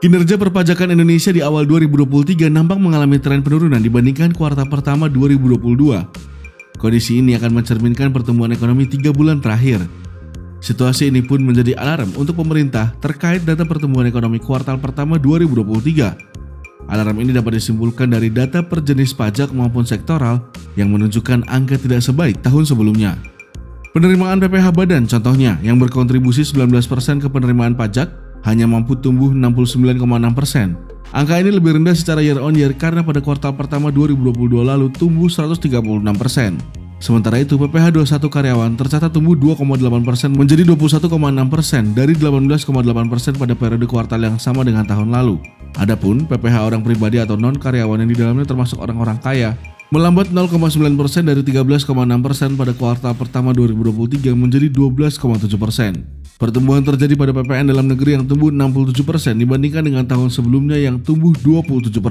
Kinerja perpajakan Indonesia di awal 2023 nampak mengalami tren penurunan dibandingkan kuartal pertama 2022. Kondisi ini akan mencerminkan pertumbuhan ekonomi 3 bulan terakhir. Situasi ini pun menjadi alarm untuk pemerintah terkait data pertumbuhan ekonomi kuartal pertama 2023. Alarm ini dapat disimpulkan dari data per jenis pajak maupun sektoral yang menunjukkan angka tidak sebaik tahun sebelumnya. Penerimaan PPh Badan contohnya yang berkontribusi 19% ke penerimaan pajak hanya mampu tumbuh 69,6%. Angka ini lebih rendah secara year on year karena pada kuartal pertama 2022 lalu tumbuh 136%. Sementara itu PPh 21 karyawan tercatat tumbuh 2,8% menjadi 21,6% dari 18,8% pada periode kuartal yang sama dengan tahun lalu. Adapun PPh orang pribadi atau non karyawan yang di dalamnya termasuk orang-orang kaya melambat 0,9% dari 13,6% pada kuartal pertama 2023 menjadi 12,7%. Pertumbuhan terjadi pada PPN dalam negeri yang tumbuh 67% dibandingkan dengan tahun sebelumnya yang tumbuh 27%.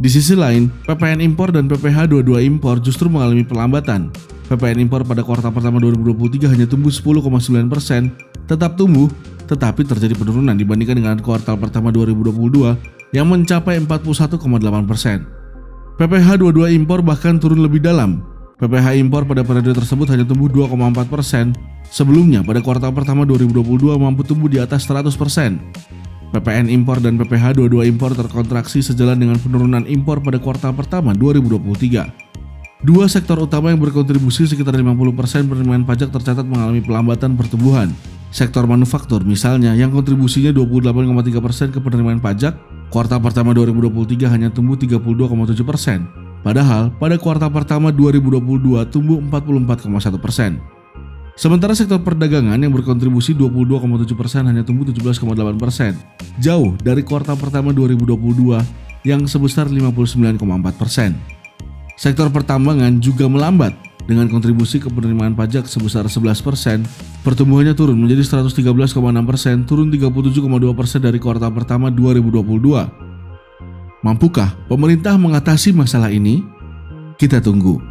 Di sisi lain, PPN impor dan PPh 22 impor justru mengalami pelambatan. PPN impor pada kuartal pertama 2023 hanya tumbuh 10,9%, tetap tumbuh, tetapi terjadi penurunan dibandingkan dengan kuartal pertama 2022 yang mencapai 41,8%. PPh 22 impor bahkan turun lebih dalam. PPh impor pada periode tersebut hanya tumbuh 2,4%. Sebelumnya pada kuartal pertama 2022 mampu tumbuh di atas 100%. PPN impor dan PPh 22 impor terkontraksi sejalan dengan penurunan impor pada kuartal pertama 2023. Dua sektor utama yang berkontribusi sekitar 50% penerimaan pajak tercatat mengalami pelambatan pertumbuhan. Sektor manufaktur misalnya yang kontribusinya 28,3% ke penerimaan pajak, kuartal pertama 2023 hanya tumbuh 32,7%. Padahal pada kuartal pertama 2022 tumbuh 44,1%. Sementara sektor perdagangan yang berkontribusi 22,7% hanya tumbuh 17,8%, jauh dari kuartal pertama 2022 yang sebesar 59,4%. Sektor pertambangan juga melambat dengan kontribusi ke penerimaan pajak sebesar 11%, pertumbuhannya turun menjadi 113,6%, turun 37,2% dari kuartal pertama 2022. Mampukah pemerintah mengatasi masalah ini? Kita tunggu.